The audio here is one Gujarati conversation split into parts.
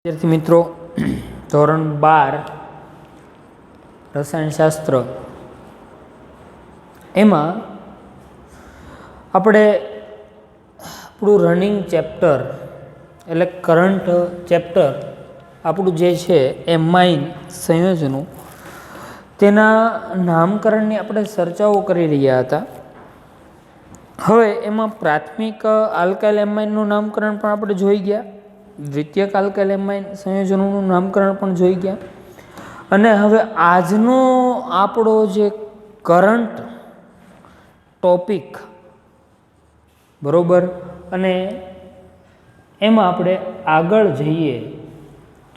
વિદ્યાર્થી મિત્રો, ધોરણ 12 રસાયણશાસ્ત્ર એમાં આપણે આપણું રનિંગ ચેપ્ટર એટલે કરંટ ચેપ્ટર આપણું જે છે એમાઇન સંયોજનો તેના નામકરણની આપણે ચર્ચાઓ કરી રહ્યા હતા. હવે એમાં પ્રાથમિક આલ્કાઇલ એમાઇનનું નામકરણ પણ આપણે જોઈ ગયા, દ્વિતીયક આલ્કાઇલ એમાઇન સંયોજનોનું નામકરણ પણ જોઈ ગયા, અને હવે આજનો આપણો જે કરંટ ટોપિક બરોબર, અને એમાં આપણે આગળ જઈએ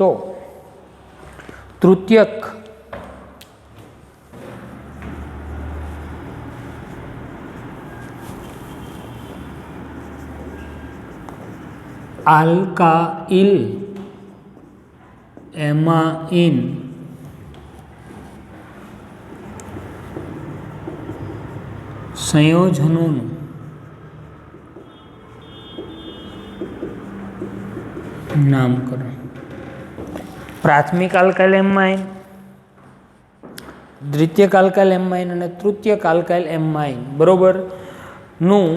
તો તૃતીયક આલ્કાઇલ એમાઇન સંયોજનોનું નામકરણ. પ્રાથમિક આલ્કાઇલ એમાઇન, દ્વિતીયક આલ્કાઇલ એમાઇન અને તૃતીયક આલ્કાઇલ એમાઇન બરોબર નું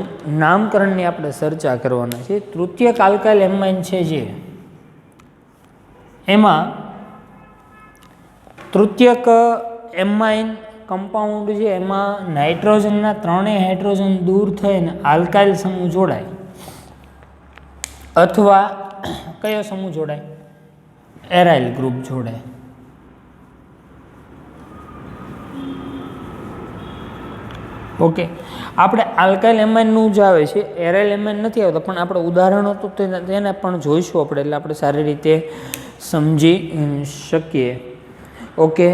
નામકરણની આપણે ચર્ચા કરવાના છે. તૃતીયક આલ્કાઇલ એમાઇન છે જે એમાં તૃતીયક એમાઇન કમ્પાઉન્ડ છે એમાં નાઇટ્રોજનના ત્રણેય હાઇડ્રોજન દૂર થઈને આલ્કાઇલ સમૂહ જોડાય, અથવા કયો સમૂહ જોડાય? એરાઇલ ગ્રુપ જોડાય. ઓકે, આપણે આલ્કાઇલ એમાઇનનું જ આવે છે, એરાઇલ એમાઇન નથી આવતા, પણ આપણે ઉદાહરણો તો તેને પણ જોઈશું આપણે, એટલે આપણે સારી રીતે સમજી શકીએ. ઓકે,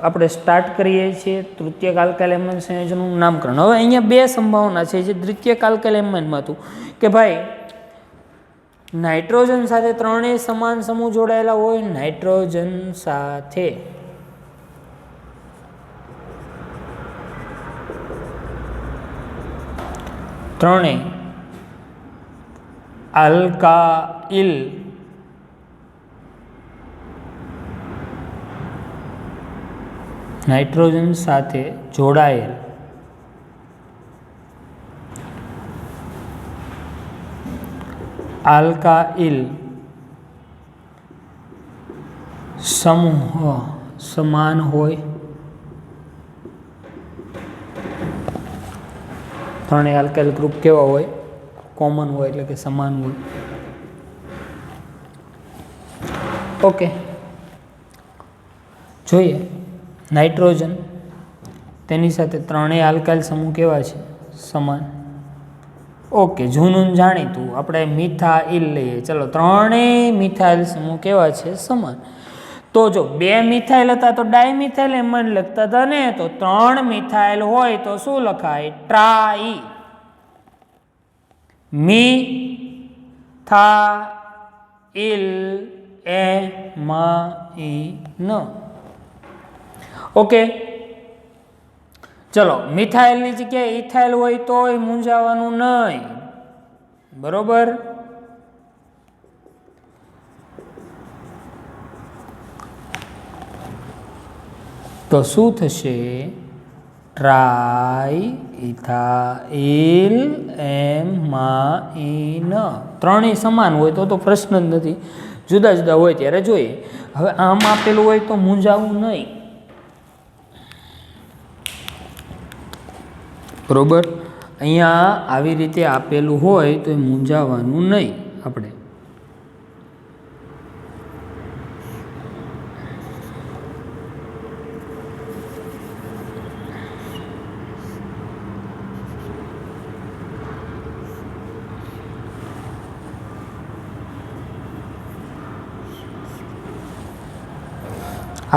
આપણે સ્ટાર્ટ કરીએ છીએ તૃતીયક આલ્કાઇલ એમાઇન સંયોજનનું નામકરણ. હવે અહીંયા બે સંભાવના છે જે દ્વિતીયક આલ્કાઇલ એમાઇનમાં હતું કે ભાઈ નાઇટ્રોજન સાથે ત્રણેય સમાન સમૂહ જોડાયેલા હોય, નાઇટ્રોજન સાથે ત્રણેય આલ્કાઇલ નાઇટ્રોજન સાથે જોડાયેલ આલ્કાઇલ સમૂહ સમાન હોય, ત્રણેય આલ્કાઇલ ગ્રુપ કેવા હોય? કોમન હોય, એટલે કે સમાન હોય. ઓકે, જોઈએ નાઇટ્રોજન તેની સાથે ત્રણેય આલ્કાઇલ સમૂહ કેવા છે? સમાન. ઓકે, જૂનું જાણીતું આપણે મિથાઇલ લઈએ, ચલો ત્રણેય મિથાઇલ સમૂહ કેવા છે? સમાન. તો જો બે મિથાઇલ હતા તો ડાયમિથાઇલ એમાઇન લખતા હતા ને, તો ત્રણ મિથાઇલ હોય તો શું લખાય? Try methyl amine. ઓકે, ચલો મિથાઇલની જગ્યાએ ઇથાઇલ હોય તોય મૂંઝાવાનું નહીં, બરોબર. તો શું થશે? Try ethyl amine. ત્રણેય સમાન હોય તો પ્રશ્ન જ નથી, જુદા જુદા હોય ત્યારે જોઈએ. હવે આમ આપેલું હોય તો મૂંઝાવું નહીં, બરોબર. અહીંયા આવી રીતે આપેલું હોય તો એ મૂંઝાવાનું નહીં આપણે.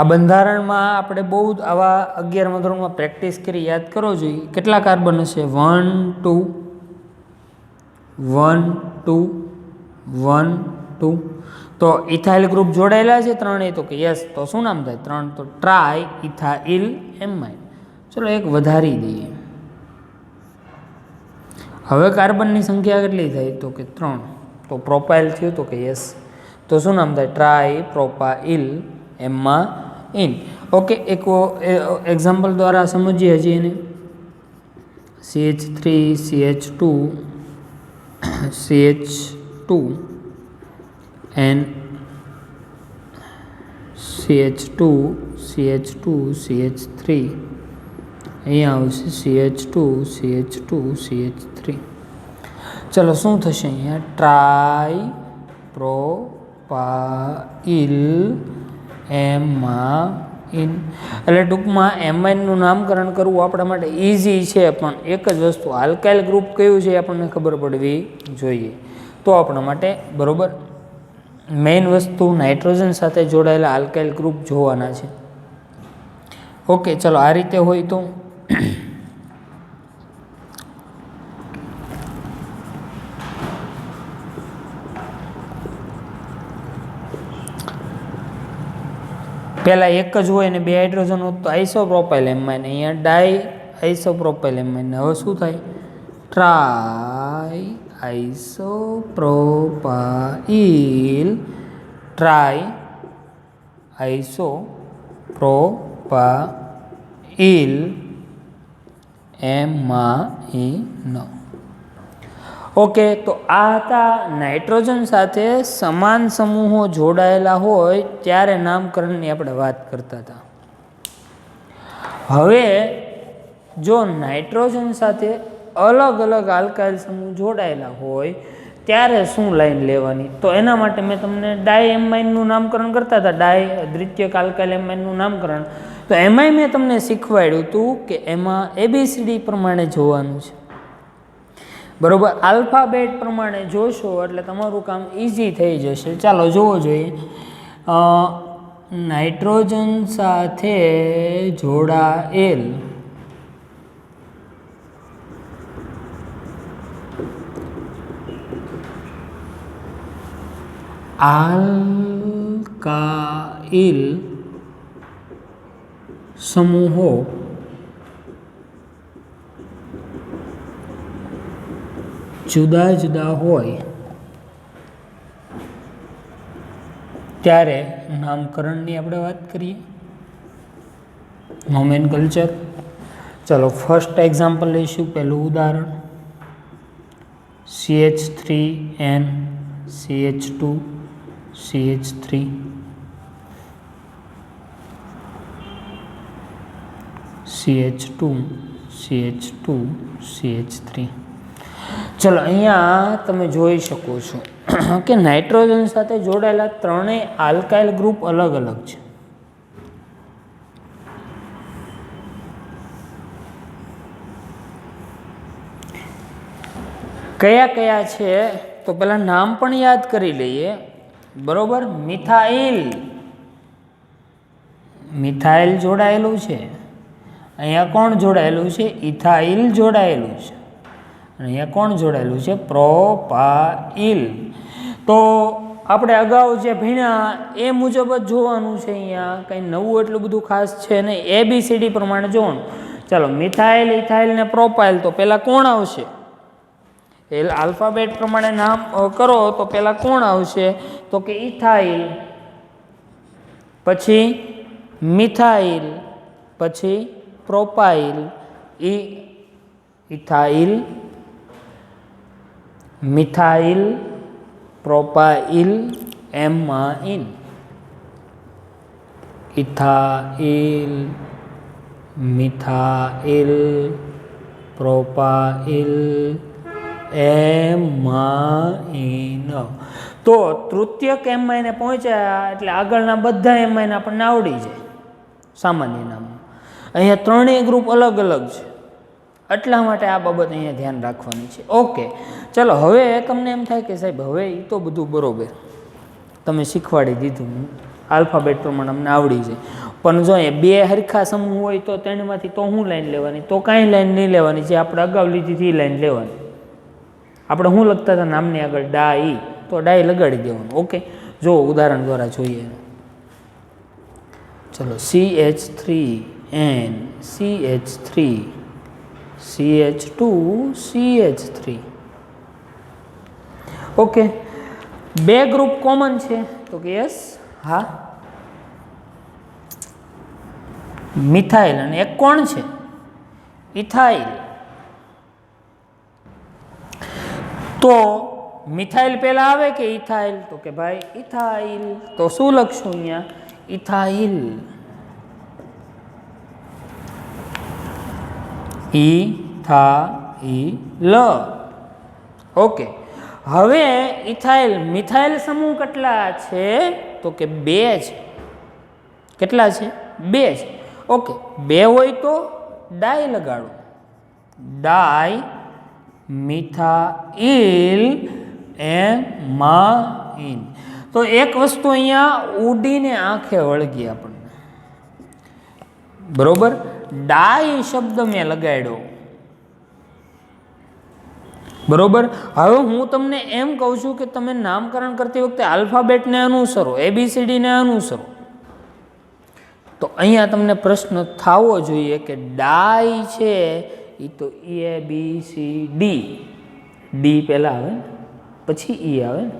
આ બંધારણમાં આપણે બહુ આવા 11મા ધોરણમાં પ્રેક્ટિસ કરી, યાદ કરો જોઈએ. કેટલા કાર્બન હશે? 1 2 1 2 1 2. તો ઇથાઇલ ગ્રુપ જોડાયેલા છે ત્રણેય, તો કે યસ. તો શું નામ થાય? 3. તો ટ્રાય ઇથાઇલ એમાઇન. ચલો એક વધારી દઈએ. હવે કાર્બનની સંખ્યા કેટલી થઈ? તો કે 3. તો પ્રોપાઇલ થયું? તો કે યસ. તો શું નામ થાય? ટ્રાઇપ્રોપાઇલ એમાં ઇન. ઓકે, એક એક્ઝામ્પલ દ્વારા સમજીએ હજી એને. CH3 CH2 CH2 and CH2 CH2 CH3 અહીંયા આવશે CH2 CH2 CH3. ચલો શું થશે અહીંયા? ટ્રાઇપ્રોપાઇલ એમાં ઇન. એટલે ટૂંકમાં એમાઇનનું નામકરણ કરવું આપણા માટે ઇઝી છે, પણ એક જ વસ્તુ આલ્કાઇલ ગ્રુપ કયું છે આપણને ખબર પડવી જોઈએ, તો આપણા માટે બરાબર મેઇન વસ્તુ નાઇટ્રોજન સાથે જોડાયેલા આલ્કાઇલ ગ્રુપ જોવાના છે. ઓકે, ચલો આ રીતે હોય તો પહેલાં એક જ હોય ને બે હાઇડ્રોજન હોત તો આઇસોપ્રોપાઇલ એમાઇન, અહીંયા ડાય આઇસોપ્રોપાઇલ એમાઇન. હવે શું થાય? Tri isopropyl tri isopropyl amine. Okay, તો આ હતા નાઇટ્રોજન સાથે સમાન સમૂહો જોડાયેલા હોય ત્યારે નામકરણની આપણે વાત કરતા હતા. હવે જો નાઇટ્રોજન સાથે અલગ અલગ આલ્કાઇલ સમૂહ જોડાયેલા હોય ત્યારે શું લાઈન લેવાની, તો એના માટે મેં તમને ડાય એમાઇનનું નામકરણ કરતા હતા, ડાય દ્વિતીયક આલ્કાઇલ એમાઇનનું નામકરણ. તો એમાંય મેં તમને શીખવાડ્યું હતું કે એમાં ABCD પ્રમાણે જોવાનું છે, બરોબર. આલ્ફાબેટ પ્રમાણે જોશો એટલે તમારું કામ ઇઝી થઈ જશે. ચાલો જોવો જોઈએ. નાઇટ્રોજન સાથે જોડાયેલ આલ્કાઇલ સમૂહો જુદા જુદા હોય ત્યારે નામકરણની આપણે વાત કરીએ. નોમેનકલ્ચર. ચલો ફર્સ્ટ એક્ઝામ્પલ લઈશું, પહેલું ઉદાહરણ CH3N CH2 CH3 CH2 CH2 CH3. ચલો અહીંયા તમે જોઈ શકો છો કે નાઇટ્રોજન સાથે જોડાયેલા ત્રણેય આલ્કાઇલ ગ્રુપ અલગ અલગ છે. કયા કયા છે તો પહેલા નામ પણ યાદ કરી લઈએ, બરોબર. મિથાઇલ જોડાયેલું છે. અહીંયા કોણ જોડાયેલું છે? ઇથાઇલ જોડાયેલું છે. અહીંયા કોણ જોડાયેલું છે? પ્રોપાઇલ. તો આપણે અગાઉ જે ભણ્યા એ મુજબ જ જોવાનું છે. અહીંયા કંઈ નવું એટલું બધું ખાસ છે નહીં, ABCD પ્રમાણે જોવાનું. ચાલો મિથાઇલ, ઇથાઇલ ને પ્રોપાઇલ, તો પહેલાં કોણ આવશે? એ આલ્ફાબેટ પ્રમાણે નામ કરો તો પહેલાં કોણ આવશે? તો કે ઇથાઇલ, પછી મિથાઇલ, પછી propyl. Ethyl, methyl, propyl amine. Ethyl, methyl, propyl amine. તો તૃતીયક એમાઇને પહોંચ્યા એટલે આગળના બધા એમાઇન આપણને આવડી જાય સામાન્ય નામમાં. અહીંયા ત્રણેય ગ્રુપ અલગ અલગ છે, એટલા માટે આ બાબત અહીંયા ધ્યાન રાખવાની છે. ઓકે, ચલો હવે તમને એમ થાય કે સાહેબ હવે એ તો બધું બરોબર તમે શીખવાડી દીધું, આલ્ફાબેટ પ્રમાણે અમને આવડી જાય, પણ જો એ બે હરખા સમૂહ હોય તો તેનામાંથી તો હું લાઈન લેવાની? તો કાંઈ લાઈન નહીં લેવાની, જે આપણે અગાઉ લીધી હતી એ લાઈન લેવાની. આપણે શું લખતા હતા નામની આગળ? ડાઈ, તો ડાઈ લગાડી દેવાનું. ઓકે, જો ઉદાહરણ દ્વારા જોઈએ. ચલો CH3N CH3 CH2 CH3. Okay, બે ગ્રુપ કોમન છે તો કે યસ, હા. મિથાઇલ અને એક કોણ છે? ઇથાઇલ. તો મિથાઇલ પહેલા આવે કે ઇથાઇલ? તો કે ભાઈ ઇથાઇલ. તો શું લખશું અહીંયા? ઇથાઇલ. ઇથાઇલ. ઓકે. હવે ઇથાઇલ મિથાઇલ સમૂહ કેટલા છે? તો કે 2 છે. કેટલા છે? 2 છે. ઓકે, 2 હોય તો ડાય લગાડો. ડાય મિથાઇલ એમાઇન. તો એક વસ્તુ અહીંયા ઉડીને આંખે વળગી આપણને, બરોબર. ડાય શબ્દ મેં લગાડ્યો, બરોબર. હવે હું તમને એમ કહું છું કે તમે નામકરણ કરતી વખતે આલ્ફાબેટને અનુસરો, ABCDને અનુસરો. તો અહીંયા તમને પ્રશ્ન થવો જોઈએ કે ડાય છે એ તો ABCD, ડી પહેલા આવે ને પછી ઈ આવે ને,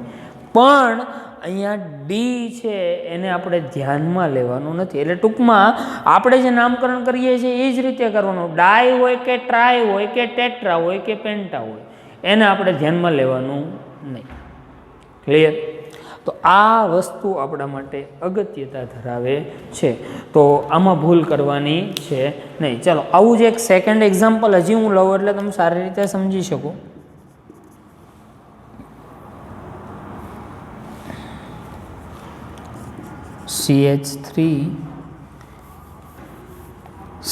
પણ અહીંયા ડી છે એને આપણે ધ્યાનમાં લેવાનું નથી. એટલે ટૂંકમાં આપણે જે નામકરણ કરીએ છીએ એ જ રીતે કરવાનું. ડાય હોય કે ટ્રાય હોય કે ટેટ્રા હોય કે પેન્ટા હોય, એને આપણે ધ્યાનમાં લેવાનું નહીં. ક્લિયર? તો આ વસ્તુ આપણા માટે અગત્યતા ધરાવે છે. તો આમાં ભૂલ કરવાની છે નહીં. ચાલો, આવું જ એક સેકન્ડ એક્ઝામ્પલ હજી હું લઉં એટલે તમે સારી રીતે સમજી શકો. CH3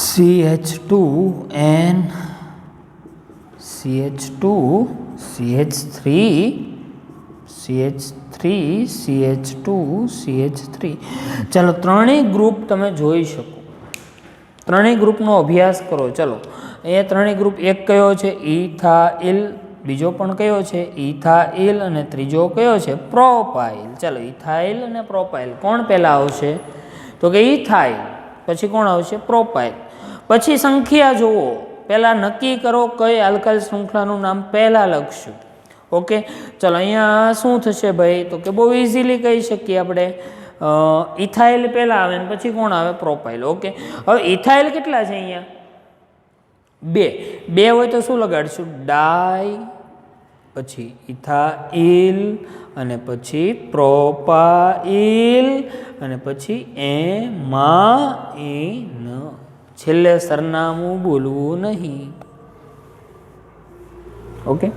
CH2N CH2 CH3 CH3 CH2 CH3. ચાલો, ત્રણેય ગ્રુપ તમે જોઈ શકો, ત્રણેય ગ્રુપનો અભ્યાસ કરો. ચલો, અહીંયા ત્રણેય ગ્રુપ એક કયો છે? ઇથાઇલ. બીજો પણ કયો છે? ઇથાઇલ. અને ત્રીજો કયો છે? પ્રોપાઇલ. ચાલો, ઇથાઇલ અને પ્રોપાઇલ કોણ પહેલા આવશે? તો કે ઇથાઇલ, પછી કોણ આવશે? પ્રોપાઇલ. પછી સંખ્યા જુઓ, પહેલા નક્કી કરો કઈ આલ્કાઇલ શૃંખલાનું નામ પહેલા લખશું. ઓકે, ચલો અહીંયા શું થશે ભાઈ? તો કે બહુ ઇઝીલી કહી શકીએ આપણે, ઇથાઇલ પહેલા આવે ને પછી કોણ આવે? પ્રોપાઇલ. ઓકે, હવે ઇથાઇલ કેટલા છે અહીંયા? 2 હોય તો શું લગાડશું? ડાય, પછી ઇથાઇલ, અને પછી પ્રોપાઇલ, અને પછી એમાઇન. છેલ્લે સરનામું બોલવું નહીં. ઓકે,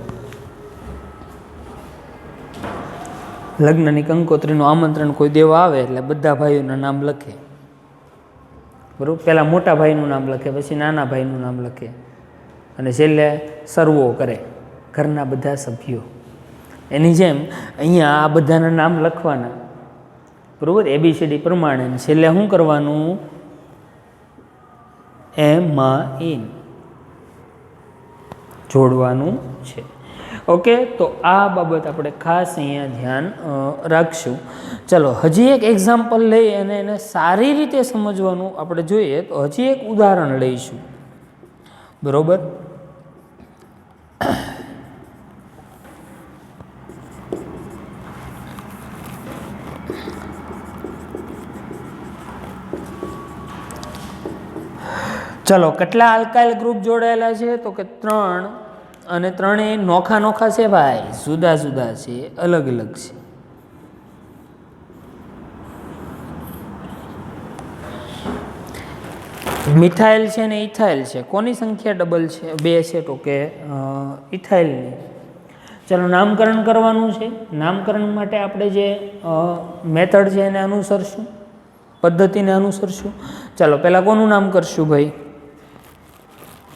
લગ્નની કંકોત્રીનું આમંત્રણ કોઈ દેવા આવે એટલે બધા ભાઈઓના નામ લખે, બરાબર. પહેલાં મોટા ભાઈનું નામ લખે, પછી નાના ભાઈનું નામ લખે, અને છેલ્લે સર્વો કરે ઘરના બધા સભ્યો. એની જેમ અહીંયા આ બધાના નામ લખવાના, બરાબર, ABCD પ્રમાણે. છેલ્લે શું કરવાનું? એમાઇન જોડવાનું છે. ઓકે, તો આ બાબત આપણે ખાસ અહીંયા ધ્યાન રાખશું. ચલો, હજી એક એક્ઝામ્પલ લઈ અને એને સારી રીતે સમજવાનું આપણે જોઈએ. તો હજી એક ઉદાહરણ લઈશું, બરોબર. ચલો, કેટલા આલ્કાઇલ ગ્રુપ જોડાયેલા છે? તો કે 3, અને ત્રણેય નોખા નોખા છે ભાઈ, જુદા જુદા છે, અલગ અલગ છે. મિથાઇલ છે ને ઇથાઇલ છે. કોની સંખ્યા ડબલ છે? 2 છે. તો કે ઇથાઇલની. ચલો, નામકરણ કરવાનું છે. નામકરણ માટે આપણે જે મેથડ છે એને અનુસરશું, પદ્ધતિને અનુસરશું. ચાલો, પહેલાં કોનું નામ કરશું ભાઈ?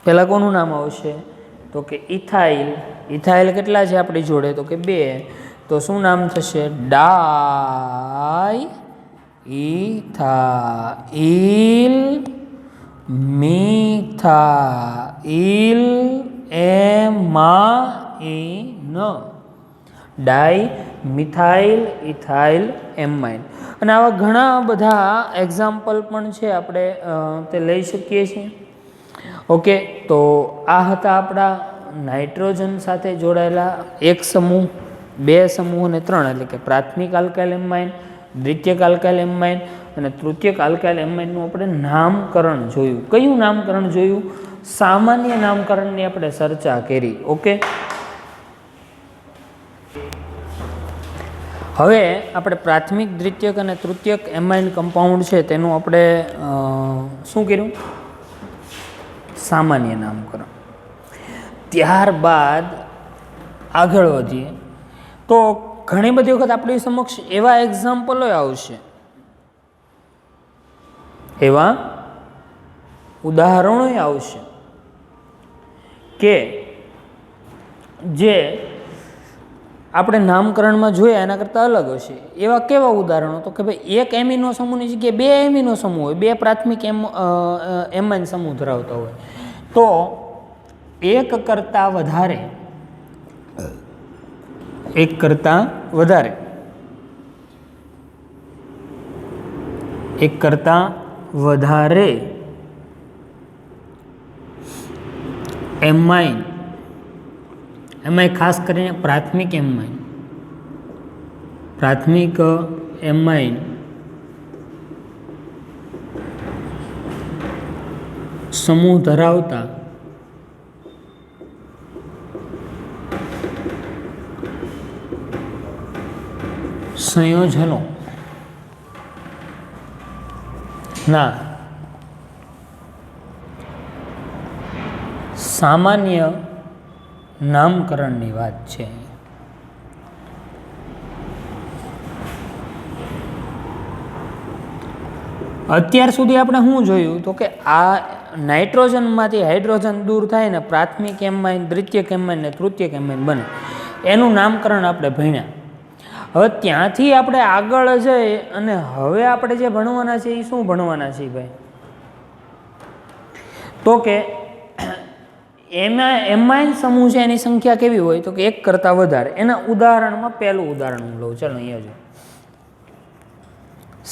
પહેલાં કોનું નામ આવશે? તો કે ઇથાઇલ. ઇથાઇલ કેટલા છે આપણી જોડે? તો કે 2. તો શું નામ થશે? ડાય ઇથાઇલ મિથાઇલ એમાઇન. ડાય મિથાઇલ ઇથાઇલ એમાઇન. અને આવા ઘણા બધા એક્ઝામ્પલ પણ છે, આપણે તે લઈ શકીએ છીએ. ઓકે, તો આ હતા આપણા નાઇટ્રોજન સાથે જોડાયેલા 1 સમૂહ, 2 સમૂહ અને 3, એટલે કે પ્રાથમિક આલ્કાઇલ એમાઇન, દ્વિતીયક આલ્કાઇલ એમાઇન અને તૃતીયક આલ્કાઇલ એમાઇનનું આપણે નામકરણ જોયું. કયું નામકરણ જોયું? સામાન્ય નામકરણની આપણે ચર્ચા કરી. ઓકે, હવે આપણે પ્રાથમિક, દ્વિતીયક અને તૃતીયક એમાઇન કમ્પાઉન્ડ છે તેનું આપણે શું કર્યું? સામાન્ય નામકરણ. ત્યારબાદ આગળ વધીએ તો ઘણી બધી વખત આપણી સમક્ષ એવા એક્ઝામ્પલો આવશે, એવા ઉદાહરણો આવશે કે જે આપણે નામકરણમાં જોયા એના કરતાં અલગ હશે. એવા કેવા ઉદાહરણો? તો કે ભાઈ એક એમિનો સમૂહની જગ્યાએ બે એમિનો સમૂહ હોય, બે પ્રાથમિક એમાઇન સમૂહ ધરાવતા હોય, તો એક કરતાં વધારે એમાઇન, એમાં ખાસ કરીને પ્રાથમિક એમાઇન સમૂહ ધરાવતા સંયોજનો ના સામાન્ય નામકરણની વાત છે. અત્યાર સુધી આપણે શું જોયું? તો કે આ નાઇટ્રોજનમાંથી હાઇડ્રોજન દૂર થાય ને પ્રાથમિક એમાઇન, દ્વિતીયક એમાઇન ને તૃતીયક એમાઇન બને, એનું નામકરણ આપણે ભણ્યા. હવે ત્યાંથી આપણે આગળ જઈ અને હવે આપણે જે ભણવાના છે એ શું ભણવાના છીએ ભાઈ? તો કે એમાઇન સમૂહ છે એની સંખ્યા કેવી હોય? તો કે એક કરતાં વધારે. એના ઉદાહરણમાં પહેલું ઉદાહરણ હું લઉં. ચાલો અહીંયા જો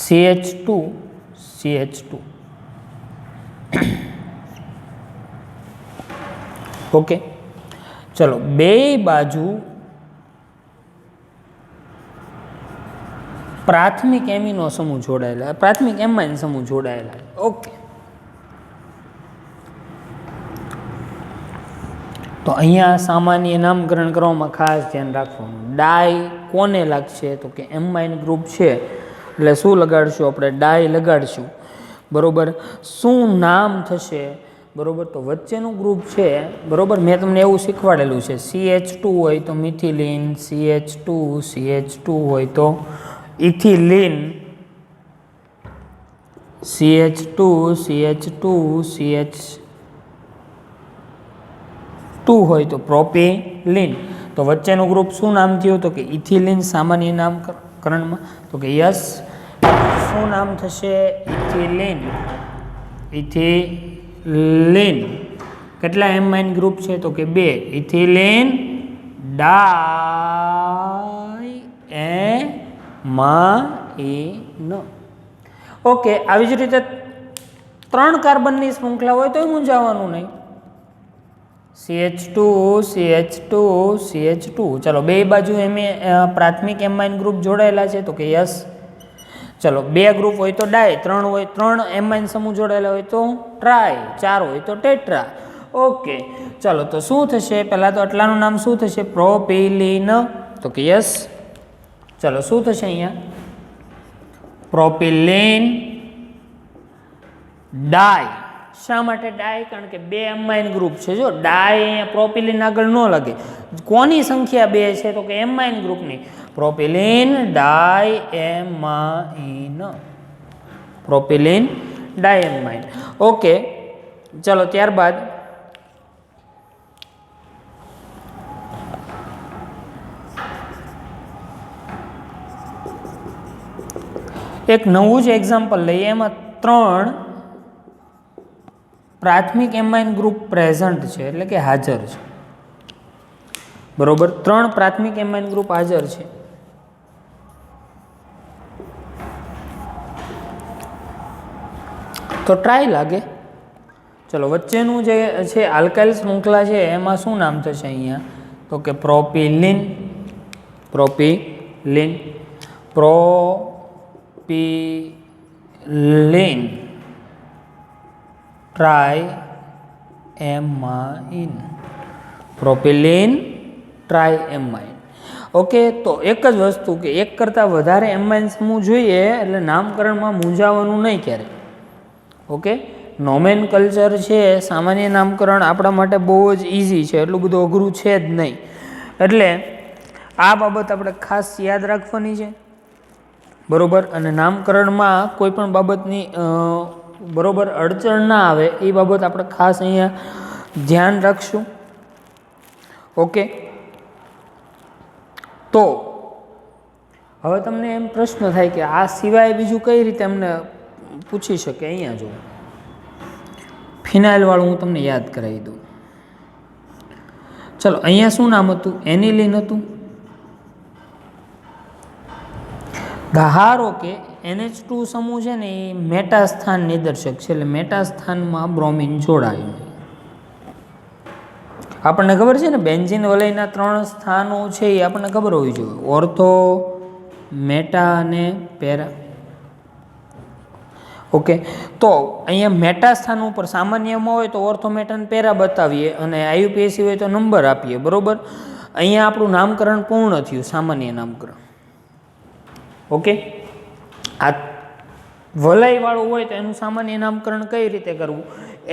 CH2 ઓકે, ચલો બે બાજુ પ્રાથમિક એમિનો સમૂહ જોડાયેલા, પ્રાથમિક એમાઇન સમૂહ જોડાયેલા. ઓકે, તો અહીંયા સામાન્ય નામકરણ કરવામાં ખાસ ધ્યાન રાખવાનું. ડાય કોને લાગશે? તો કે એમાઇન ગ્રુપ છે એટલે શું લગાડશું આપણે? ડાય લગાડશું. બરોબર. શું નામ થશે? બરોબર, તો વચ્ચેનું ગ્રુપ છે. બરોબર, મેં તમને એવું શીખવાડેલું છે, CH2 હોય તો મિથિલિન, CH2 હોય તો ઇથિલિન, CH2 હોય તો પ્રોપિલિન. તો વચ્ચેનું ગ્રુપ શું નામ થયું? તો કે ઇથિલિન સામાન્ય નામકરણમાં. તો કે યસ, શું નામ થશે? ઇથિલિન. કેટલા એમાઇન ગ્રુપ છે? તો કે બે. ઇથિલિન ડાયએમાઇન. ઓકે, આવી જ રીતે 3 કાર્બનની શૃંખલા હોય તો મૂંઝાવાનું નહીં. CH2. ચલો બે બાજુ પ્રાથમિક એમાઇન ગ્રુપ જોડાયેલા છે. તો કે યસ. ચલો બે ગ્રુપ હોય તો ડાય, 3 હોય, 3 એમાઇન સમૂહ જોડાયેલા હોય તો ટ્રાય, 4 હોય તો ટેટ્રા. ઓકે, ચાલો તો શું થશે? પહેલાં તો આટલાનું નામ શું થશે? પ્રોપિલિન. તો કે યસ. ચલો શું થશે અહીંયા? પ્રોપિલિન ડાય. શા માટે ડાય? કારણ કે બે એમાઇન ગ્રુપ છે. જો ડાય અહીંયા પ્રોપિલિન આગળ ન લાગે. કોની સંખ્યા બે છે? તો કે એમાઇન ગ્રુપની. પ્રોપિલિન ડાયએમાઇન. ઓકે, ચલો ત્યારબાદ એક નવું જ એક્ઝામ્પલ લઈએ. એમાં 3 પ્રાથમિક એમાઇન ગ્રુપ પ્રેઝન્ટ છે, એટલે કે હાજર છે. બરોબર, 3 પ્રાથમિક એમાઇન ગ્રુપ હાજર છે. તો ટ્રાય લાગે. ચલો વચ્ચેનું જે છે આલ્કાઇલ શૃંખલા છે એમાં શું નામ થશે અહીંયા? તો કે પ્રોપિલિન. પ્રોપિલિન ટ્રાયએમાઇન. પ્રોપિલિન ટ્રાયએમાઇન. ઓકે, તો એક જ વસ્તુ કે એક કરતાં વધારે એમાઇન સમૂહ જોઈએ એટલે નામકરણમાં મૂંઝાવાનું નહીં ક્યારે. ઓકે, નોમેનકલ્ચર છે સામાન્ય નામકરણ આપણા માટે બહુ જ ઇઝી છે, એટલું બધું અઘરું છે જ નહીં. એટલે આ બાબત આપણે ખાસ યાદ રાખવાની છે, બરાબર. અને નામકરણમાં કોઈ પણ બાબતની બરાબર અડચણ ના આવે એ બાબત આપણે ખાસ અહીંયા ધ્યાન રાખશું. ઓકે, તો હવે તમને એમ પ્રશ્ન થાય કે આ સિવાય બીજું કઈ રીતે અમને પૂછી શકે. અહીંયા જો ફિનાઇલવાળું હું તમને યાદ કરાવી દઉં. ચલો, અહીંયા શું નામ હતું? એનિલિન હતું. ધારો કે NH2 સમૂહ છે ને એ મેટાસ્થાન નિદર્શક છે, એટલે મેટાસ્થાનમાં બ્રોમિન જોડાયું. આપણને ખબર છે ને બેન્ઝીન વલયના 3 સ્થાનો છે એ આપણને ખબર હોવી જોઈએ: ઓર્થો, મેટા અને પેરા. ઓકે, તો અહીંયા મેટા સ્થાન ઉપર સામાન્યમાં હોય તો ઓર્થો, મેટા અને પેરા બતાવીએ અને IUPAC હોય તો નંબર આપીએ, બરાબર. અહીંયા આપણું નામકરણ પૂર્ણ થયું, સામાન્ય નામકરણ. ઓકે, આ વલયવાળું હોય તો એનું સામાન્ય નામકરણ કઈ રીતે કરવું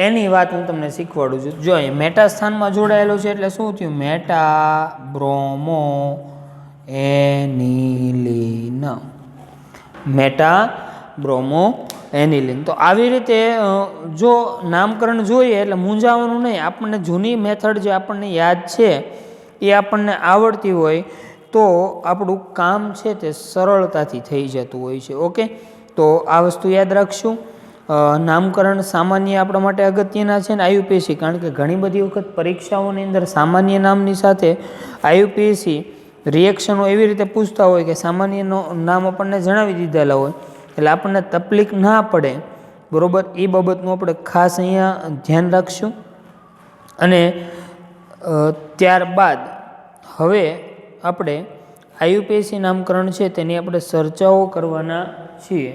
એની વાત હું તમને શીખવાડું છું. જો અહીં મેટા સ્થાનમાં જોડાયેલો છે એટલે શું થયું? Meta bromo aniline. Meta bromo aniline. તો આવી રીતે જો નામકરણ જોઈએ એટલે મૂંઝાવાનું નહીં. આપણને જૂની મેથડ જે આપણને યાદ છે એ આપણને આવડતી હોય તો આપણું કામ છે તે સરળતાથી થઈ જતું હોય છે. ઓકે, તો આ વસ્તુ યાદ રાખશું. નામકરણ સામાન્ય આપણા માટે અગત્યના છે ને IUPAC, કારણ કે ઘણી બધી વખત પરીક્ષાઓની અંદર સામાન્ય નામની સાથે IUPAC રિએક્શનો એવી રીતે પૂછતા હોય કે સામાન્યનો નામ આપણને જણાવી દીધેલા હોય એટલે આપણને તકલીફ ના પડે, બરાબર. એ બાબતનું આપણે ખાસ અહીંયા ધ્યાન રાખશું. અને ત્યારબાદ હવે આપણે IUPAC નામકરણ છે તેની આપણે ચર્ચાઓ કરવાના છીએ,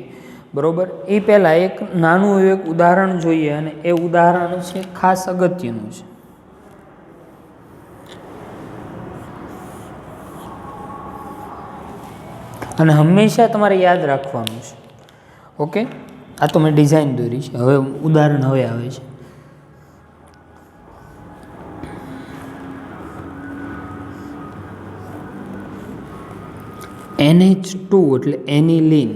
બરાબર. એ પહેલાં એક નાનું એક ઉદાહરણ જોઈએ અને એ ઉદાહરણ છે ખાસ અગત્યનું છે. અને હંમેશા તમારે યાદ રાખવાનું છે. ઓકે, આ તો મેં ડિઝાઇન દોરી છે. હવે ઉદાહરણ હવે આવે છે. NH2 એટલે એનિલિન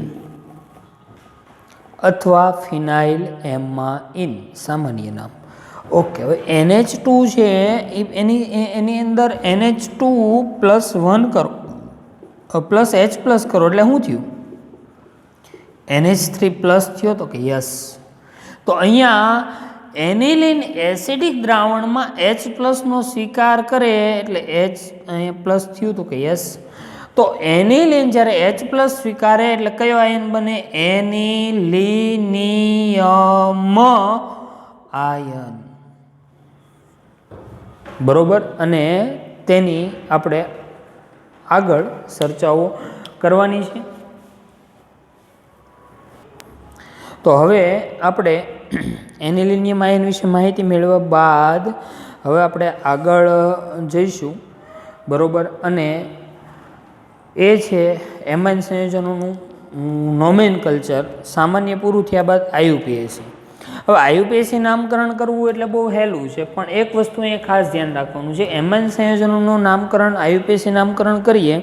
અથવા ફિનાઇલ એમાઇન, સામાન્ય નામ. ઓકે, હવે NH2 છે એની અંદર NH2+1 કરો, +H+ કરો એટલે શું થયું? NH3+ થયો તો કે યસ. તો અહીંયા એનિલિન એસિડિક દ્રાવણમાં H+ નો સ્વીકાર કરે એટલે H અહીંયા પ્લસ થયું તો કે યસ. તો એનિલિન જ્યારે H+ સ્વીકારે એટલે કયો આયન બને? એનિલિનિયમ આયન, બરોબર. અને તેની આપણે આગળ ચર્ચાઓ કરવાની છે. તો હવે આપણે એનિલિનિયમ આયન વિશે માહિતી મેળવ્યા બાદ હવે આપણે આગળ જઈશું, બરોબર. અને એ છે એમાઇન સંયોજનોનું નોમેનકલ્ચર સામાન્ય પૂરું થયા બાદ IUPAC. હવે IUPAC નામકરણ કરવું એટલે બહુ સહેલું છે, પણ એક વસ્તુ અહીંયા ખાસ ધ્યાન રાખવાનું છે. એમાઇન સંયોજનોનું નામકરણ IUPAC નામકરણ કરીએ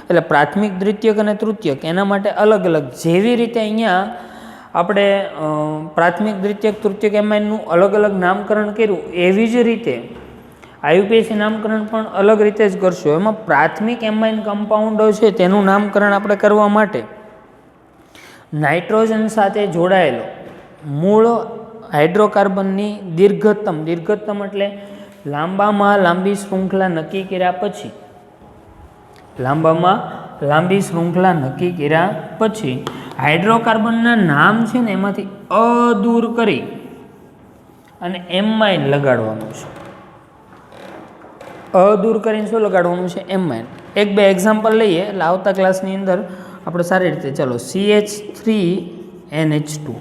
એટલે પ્રાથમિક, દ્વિતીયક અને તૃતીયક એના માટે અલગ અલગ, જેવી રીતે અહીંયા આપણે પ્રાથમિક, દ્વિતીયક, તૃતીયક એમાઇનનું અલગ અલગ નામકરણ કર્યું એવી જ રીતે IUPAC નામકરણ પણ અલગ રીતે જ કરશો. એમાં પ્રાથમિક એમાઇન કમ્પાઉન્ડો છે તેનું નામકરણ આપણે કરવા માટે નાઇટ્રોજન સાથે જોડાયેલો મૂળ હાઇડ્રોકાર્બનની દીર્ઘતમ એટલે લાંબામાં લાંબી શૃંખલા નક્કી કર્યા પછી, લાંબી શૃંખલા નક્કી કર્યા પછી હાઇડ્રોકાર્બનના નામ છે ને એમાંથી અ દૂર કરી અને એમાઇન લગાડવાનું છે. અ દૂર કરીને શું લગાડવાનું છે? એમાઇન. એક બે એક્ઝામ્પલ લઈએ એટલે આવતા ક્લાસની અંદર આપણે સારી રીતે ચાલો CH3NH2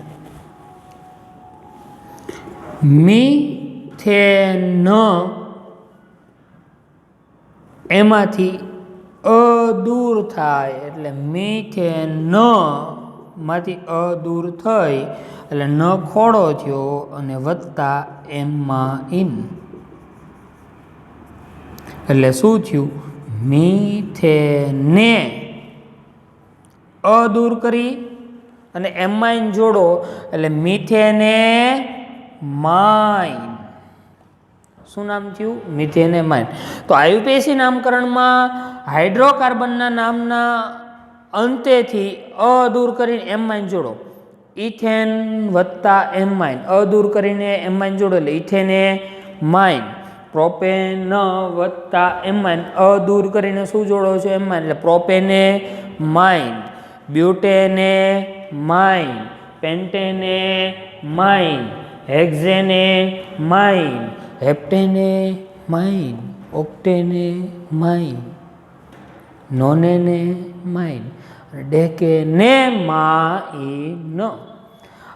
મિથેન એમાંથી દૂર થાય એટલે મિથેન માંથી દૂર થઈ એટલે ન ખોડો થયો અને વત્તા એમાઇન એટલે શું થયું મિથેને દૂર કરી અને એમાઇન જોડો એટલે મિથેને માઇન શું નામ થયું મિથેને માઇન તો આયુપીએસી નામકરણમાં હાઇડ્રોકાર્બનના નામના અંતેથી દૂર કરીને એમાઇન જોડો ઇથેન વત્તા એમાઇન દૂર કરીને એમાઇન જોડો એટલે ઇથેને માઇન પ્રોપેન વત્તા એમાઇન દૂર કરીને શું જોડો છો એમાઇન એટલે propanamine butanamine pentanamine hexanamine heptanamine octanamine nonanamine decanamine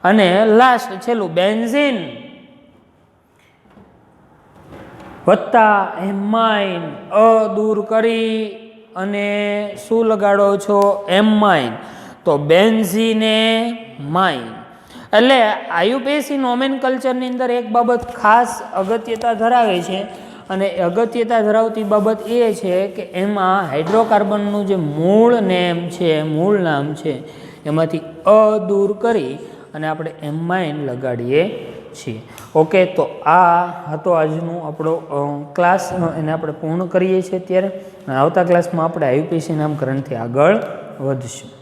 અને લાસ્ટ છેલ્લું બેન્ઝીન વત્તા એમાઇન દૂર કરી અને શું લગાડો છો એમાઇન તો બેન્ઝીને માઇન એટલે આયુપીએસી નોમેનકલ્ચરની અંદર એક બાબત ખાસ અગત્યતા ધરાવે છે અને અગત્યતા ધરાવતી બાબત એ છે કે એમાં હાઇડ્રોકાર્બનનું જે મૂળ નામ છે એમાંથી દૂર કરી અને આપણે એમાઇન લગાડીએ છીએ ઓકે તો આ હતો આજનો આપણો ક્લાસ એને આપણે પૂર્ણ કરીએ છીએ અત્યારે આવતા ક્લાસમાં આપણે આયુપીએસી નામકરણથી આગળ વધશું